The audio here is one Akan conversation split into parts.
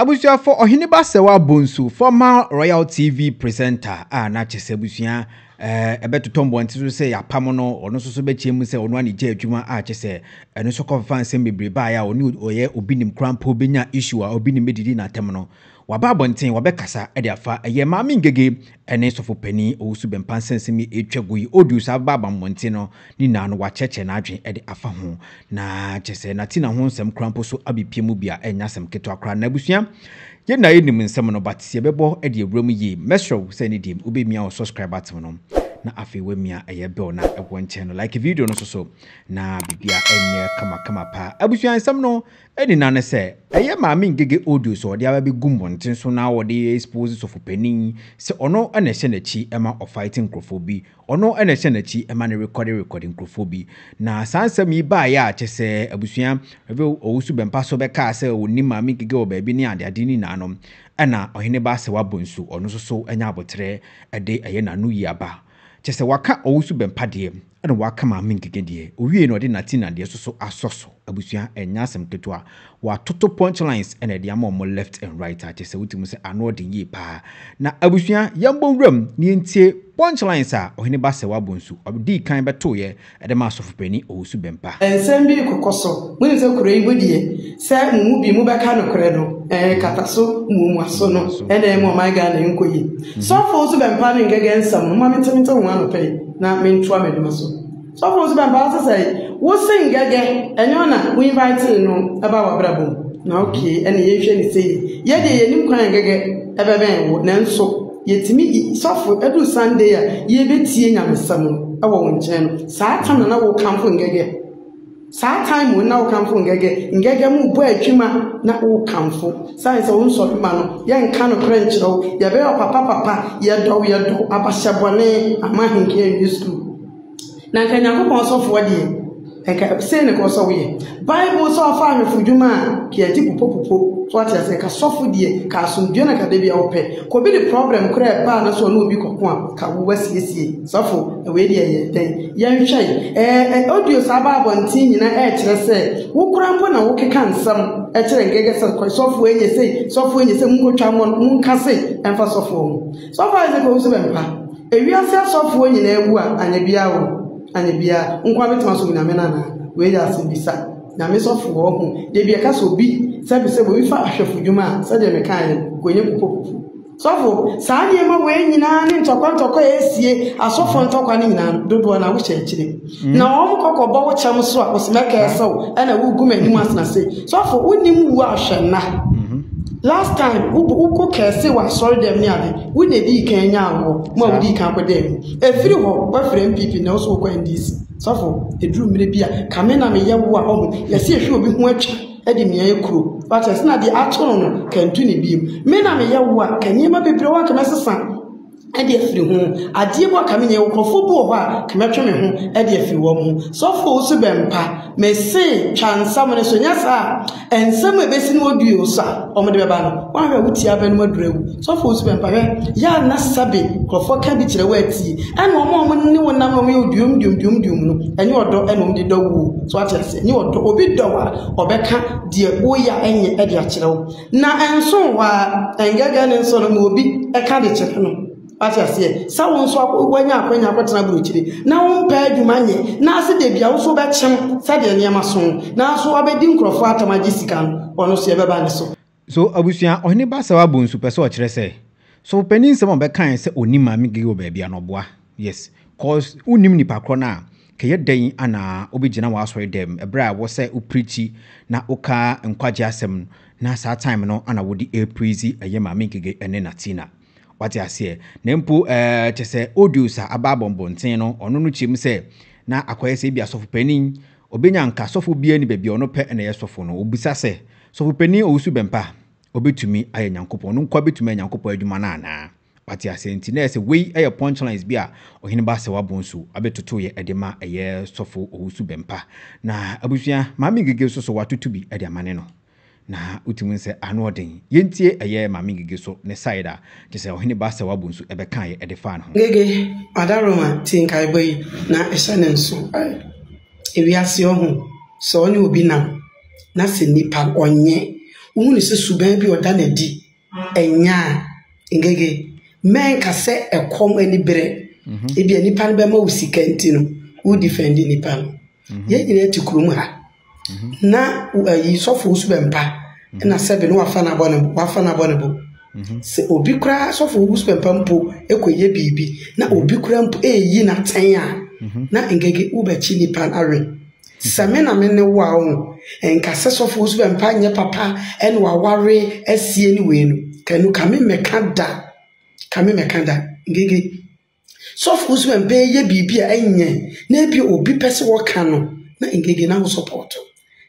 Abusua for Ohene Basewa Bonsu, former Royal TV presenter, na chese abusua ebeto tombo ntiso say apamono ono so bechiem say ono ani je adwuma chese eno so kofa nsem bebre ba ya oni oye obinim krampo benya issue a obinim medidi na tem no waba bonten wabekasa e de afa eye maami ngege ene sofo pani owusu bempan sensemi etwagui odius ababa monten no ni na no wacheche na adwen e de afa ho na chese na tina ho nsem krampo so abipiemu bia enya sem keto akra na abusua ye na yenim nsem no batie bebo e de ewuramu yi mesro say ni dim obemia o subscribe atom no na afi wemia eye bell na ebo channel like video no so na bibia enye kama pa abusua nsem no edi na ne se eye maami ngege audio so de ababe gumbonten so na wo de expose of penin se ono na hye na chi ema of fighting crofobia ono na hye na chi ema ne recording crofobia na sansem yi ba ya chese abusua ebe owusu bempa so be ka se oni maami ngege o ba bi ni ade ni na no na Ohene Basewa Bonsu ono so enya abotre ede eye na nu yi aba chese waka owusu bempa de ena waka maami ngege de owie no de natina de so asoso abusua enya sem keto a wa toto punchlines ena de am left and right chese wutimu se ano de yi pa na abusua yambonwram ni entie punchlines a Ohene Basewa Bonsu obdi kan beto ye ede ma sofu pani owusu bempa ensem bi kokoso mun se kuro ibodie se mu bi mu beka no kure no kataso mu aso no ene mo my ga na nkoyi so for owusu bempa ni ngege nsam no ma metemete ho anope na mentwa medumaso so for owusu bempa say wo sing ngege enyo na we invite no aba wa brabo na okay ene ye hwe ni sei ye de ye nim kwan ngege ebeben wo na nso yetimi sofo edu Sunday ya ye betie nyamesam no awo wonchen no saa time na wo kamfo ngege saa time na wo kamfo ngege mu bo atwima na wo kamfo sai se wo nso ma no ye nka no kra nkyerɛw ye be papa ye do abahyabone amahinke in school na nka Nyankopɔn sofo de eka se ne ko so we Bible so fa ahwefudwuma ki ati popopopo so ati ase ka sofo die ka asomdwe na ka de bia ope ko bi the problem kra pa na so na obi kokko a ka wo wasiesie sofo we de ye den ye nhwai audio saba abontin nyina kire se wo kurampo na wo keka nsam kire ngege se ko sofo enye se munkotwa mon nkase emfa sofo ise ko so bempa ewiase sofo nyina ewu a anyabia wo anebia nkwa betima so nyame na we ya sibisa nyame sofo ho de bia ka so bi sebe we fa ahwefudwuma sa de mekan konye popopo sofo saa de ma we nyina ne ntokwa esie asofo ntokwa ne nyina dodo na wo kyekire na wo kokobo wo kyam so a osimeka esew na wo gu manim asna se sofo wonim wu ahwenna last time uko kese wa sorry dem ni ade we dey di kan nya awo mo we di kan ko dem efiri ho wa fere MPP na so ko ndisi sofo edru mire bia kamena me ye wo a ho ye se ehwe obi ho atwa edi me ekuro but as na di atono no kantu ni biem me na me ye wo a kanyema bebre wa kamesesa edi efiri ho ade bo kamenya wo krofo bo ho a kametwe me ho edi efiri wo mo sofo so bempa me se twansam ne so nyasa ensem ebesi no oduo sa omode beba no wa hwe wuti aba no madurawu sofo so bempa hwe ya na sabe krofo ka bi kire wati ana omo ne wonam no me oduom no enye odo eno mde dawu so atese enye odo obi dawa obeka de oya enye edi akirewo na enso wa engaga ne nso no obi eka de kire no atiase sawo nso akwanya akwatena burochire na wo mpa adwuma nye na ase de bia wo so be kyem sade ne maso na so abedi nkrofo atamaji sika no ono so ebeba ne so abusua Ohene Basewa Bonsu pese o kire se so penin se mo be kan se oni maami gege o ba bia no boa yes cause unim ni pakro na keye dan ana obegina wa asori dem ebra wo se o preachi na oka nkwaje asem na saa time no ana wo di preachi eye maami gege ene natina wati ase na mpo chese audios ababonbonten no ono no chim se na akoye se bia sofo panin obenya nka sofo bia ni bebia ono pe na ye sofo no obisa se sofo panin owusu bempa obetumi aye Nyankopon no nkwa betumi Nyankopon adwuma na ana wati ase nti na se we aye punchlines bia Ohene Basewa Bonsu abetoto ye edema aye sofo owusu bempa na abusua maami gege so watutu bi ede amane no na utimun se anoden yentie eye maami gege so ne side a je Ohene Basewa Bonsu ebe kan ye edefa no gege adaroma tinkai boy na ehane nso ewiase ohun so oni obi na se nipa onye Uni se suban bi oda na di. Enya ngege. Men ka se ekom ani bere. Ebi nipa no be ma usika ntino. Who defend nipa no. Ye nyina ti kurum ha. Na yi sofo usu bempa. Na sebe no wafa na bone bo. Se obi kura sofo usu bempa mpo ekoye bibi. Na obi kura mpo yi na ten a. Na ngege ubechi nipa awe. Samena mene wa o enka se sofo usu bempa nye papa ene wa ware asie ni we no. Kanu kame meka da ngege sofo usu bempa ye bibi a enye na bi obi pese wo ka no na ngege na wo support.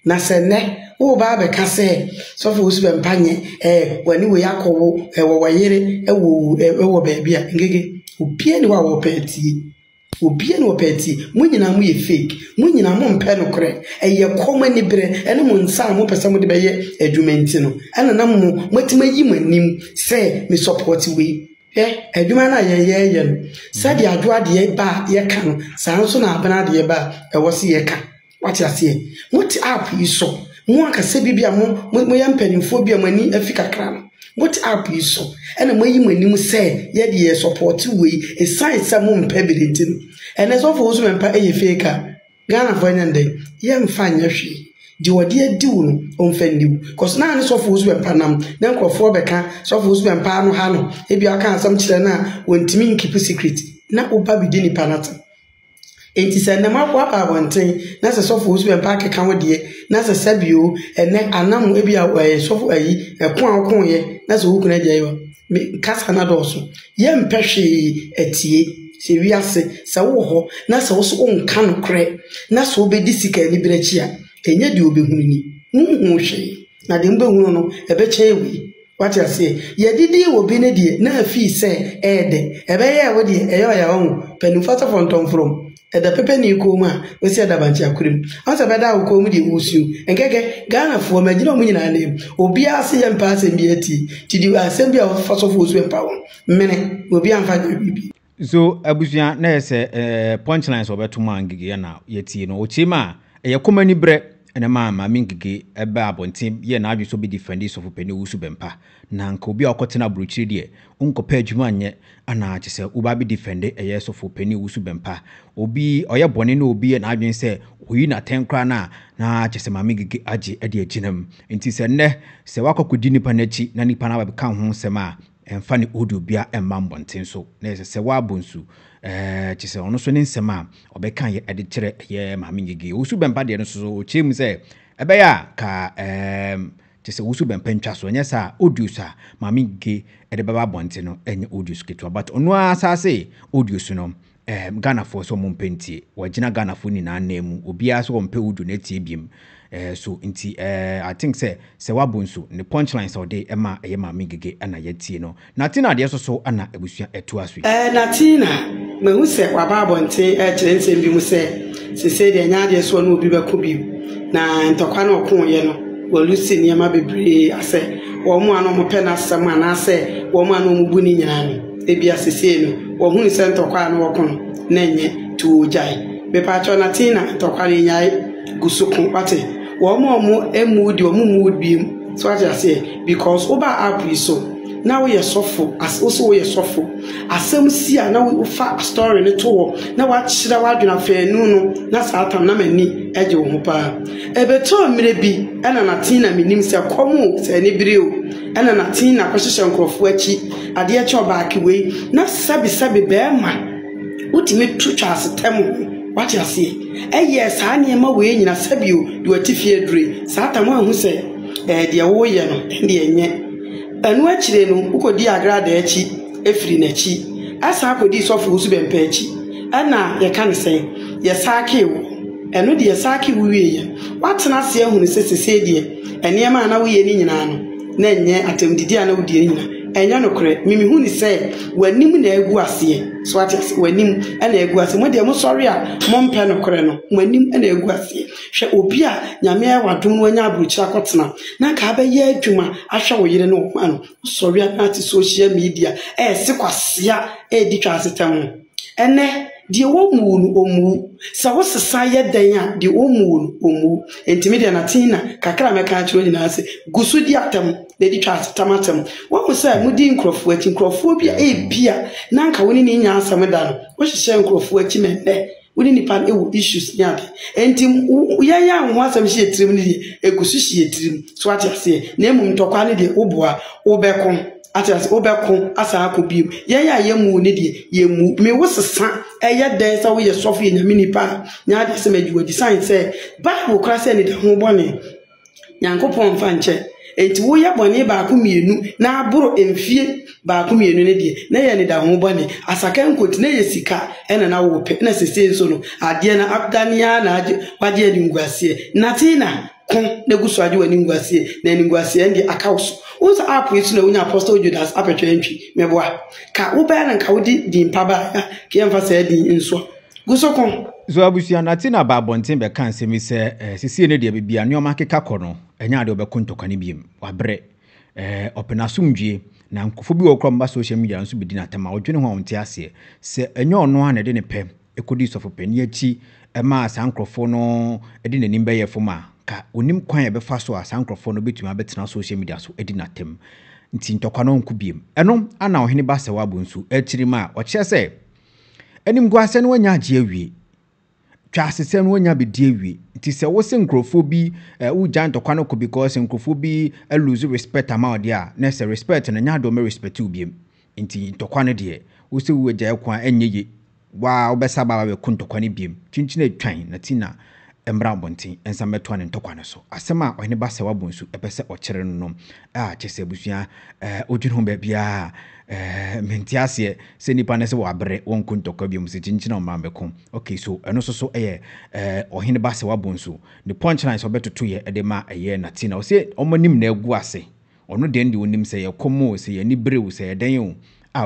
Na se ne wo ba be ka se sofo usu bempa nye wani we yakowo wo wayere wo baby a ngege obi ni wa wo peti obi ni wo peti munyina mu ye fake munyina mu mpe no kore eye koma ni bere ene mu nsa mu pese mu de be ye adwumenti no ene na mu matima yi manim se me support we adwuma na ye no se de adwo ade ba ye ka no san so na abana de ba e wo se ye ka what you say what app you so mo aka se bibia mo ya mpanimfo bia mani afika kra no what app you so ene mo yi manim se ye de ye support we e sai se mo mpa bidinti no ene so fo so mpa e ye fake Ghana for nyande ye mfa nya hwe di wode adiwu no onfandiwu cause na ne so fo so mpa nam na nkofo beka so fo so mpa no ha no e bia aka asam kire na wontimi nkipu secret na oba bidini panata. Enti se na makwa pa bonten na se sofo usu be park kan wode na se sabio ene anam ebia sofo ayi ekon ye na se wukuna dia yo kasa na doso ye mpehwe atie se wiase se wo ho na se wo so onka no kre na se obedi sika ni brechi a enye de obehunu ni hu hwe na de mbehunu no ebeche ewi what you say ye didi wo bi ne die na afi se ede ebeye wo die eyo ya won penufata fontom from the pepe ni koma we see da banchi akurim ansa beda wo komu di usu enkeke Ghana fo magina omu nyina na obi ase ye mpa ase bi ati tidi asem bi a faso fo usu mpa won mene obi amfa bibi so abusuan na yese punchlines obeto mangige na yeti no ochima ye koma ni bre ene ma mingige ebe abontin ye na adwo so be defend so for peni usu bempa na nka obi akotena bruchiri de unkopa adwuma anye ana chese uba be defend eye so for peni usu bempa obi oye bone na obi na adwen se oyi na tenkra na chese ma mingige age ade aginam nti se ne se wakokodi nipa nachi na nipa na ba ka ho sema emfa ni odu bia emma mbonten so na se wa bonsu chise ono so ne nsema obeka ye ade kire ye ma mingige usu bempa de no so chim se ebe ya ka chise usu bempa ntwa so nya sa audios a ma mingige ede baba bonten no enye audios keto but ono asase audios no Ghana for so mumpentie wagina Ghana for ni na nemu obi aso ompe audio na tie biem so inti I think say wabonso ne punchlines all day ema ma mingige ana yetie no natina de so ana ebusua eto aso natina me hu se waba bonte kire nsem bi mu se de nya de so no obi beko bi na ntokwa na okon ye no wolusi niam bebre ase wo mu ano mo pe na asem ana ase wo mu ano mo bu ni nyina no ebi asese no wo hu ni se ntokwa na okon na nye tu jai be pa cho natina ntokwa ni nyai gusukun pate wo mu emudi wo mu bi so I say because oba app so now we are suffer as also we are suffer asem sia na we fa story ne to na wa kyira wa dwena fa nu no na satan na mani eje wo pa ebeto mire bi ena na tina minim se komu se ne bire o ena na tina kwahye nkrofo achi ade achi obaaki we na sabi be ma utimi twitwa asetem what you say yes anye ma we nyina sabio de watifie dure satan ma hu se de wo ye no de enye anu akire no ukodi agrada achi efiri na achi asa akodi sofo usu bempa achi ana ye kan sen ye saake wo enu de ye saake wo wiye watena se ehunu sesese de ene ma na wo ye ni nyina no na enye atemdidi ana wo de nyina enya no kore mimi hu ni se wanim na egu ase so ati wanim ana egu ase mo de mo sori a mo mpe no kore no wanim ana egu ase hwe obi a nyame ya wadom wanya abruchi akotena na ka ba ye adwuma ahwe wo yire no ma no sori a na ti social media se kwasia di twa asetam ene de wo mu no omu sa wo sesa ye dan a de wo mu no omu enti de na tina kakra me ka chiro nyina se gusu di atam de di twa tamatam wo say mudi nkrofo ati nkrofo bia bia na nka woni ni nya asam da no wo hye nkrofo ati menne woni nipa ewu issues nyade enti ya ho asam hye tirim ni egusu hye tirim so ati ase na emum tokwa ne de oboa obekon ati ase obekon asa akobiem ya yemu ne de yemu me wo sesa eye den sa wo ye sofo ye nyame nipa nyade se majuwa design say bible kra say ne de ho bone Nyankopon fa nche enti wo ya bone ba ko mienu na aboro emfie ba ko mienu ne de na ye ne da ho bone asaka nkoti na ye sika ena na wo pe na sese nso no ade na abdania na waje ni ngwase natina kon na gusu aje wani ngwase na ni ngwase ndi akawso wo sa app yi na wonya apostle Judas apetwentwi meboa ka wo ba na nka wo di mpaba ka yemfa sa di nso guso kon so abusia natina ba bonten be kan semi se sisi ne de bibia ne o makeka kono enya de obekọ ntokane biem wabre openasumdwie na nkofo bi wokro mba social media nso bi di na tema odwene ho onte ase se enya ono ana de ne pe ekodi sofopani achi ma asankrofo no edi nanim be yefoma ka onim kwan ebefa so asankrofo no betuma betena social media so edi na tem nti ntokano nku biem eno ana ohene ba se wabo nso achirima o che se enim guase no wanya age awie twasese no wanya be die awie nti se wo se nkrofo bi u jan ntokano ko because nkrofo bi lose respect ama ode a na se respect na nya do me respect u biem nti ntokano de wo se wo gya kwa enye wa obesa baba be kuntokwane biem chinchine twan na tina embra bontin ensa meto ne ntokwane so asema ohene ba se wabonsu epese okere no chese busua odwin ho ba bia mentiase se nipa ne se wabre won kuntokwa biem se chinchine o mambeko okay so eno so ohene ba se wabonsu the punchline so betoto ye edema eye na tina o se omonim na egu ase ono de ndi onim se ye komo se ye ni brew se ye den o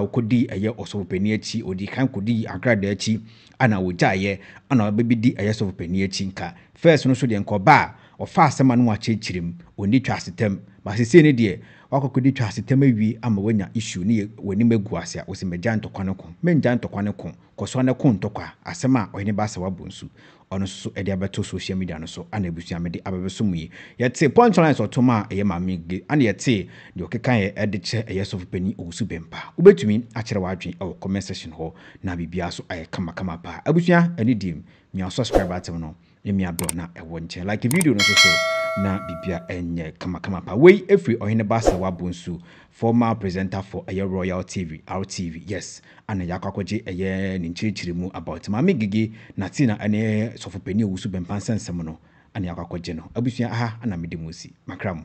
okodi eye osopeni achi odi kan kodi agrada achi ana wojaye ana obebidi eye osopeni achi nka first no so de nko ba ofa asema no achechirim oni twasetem ba sese ne de wakokodi twasetem awi ama wanya issue ne wani megu ase a o se meja ntokwane ko menja ntokwane ko koso ne ko ntokwa asema ohene ba se wabonsu ono so ede abeto social media no so ana ebusia mede abebesumuyi yete punchline so toma eye mamige ana yete de okekan ye ediche eye sofopani owusu bempa ubetumi akere wadwen o comment section ho na bibia so aye kama pa abusia ani dim mi subscribe atem no emi abro na ewo nche like video no so na bibia enye kama pa we every ohene basa wabonsu former presenter for Aye Royal TV RTV yes ana yakwakoje eye ninchirichirimu about mami gigi natina ane sofopeni owusu bempa nsensem no ana yakwakoje no abusia aha ana medimusi makramu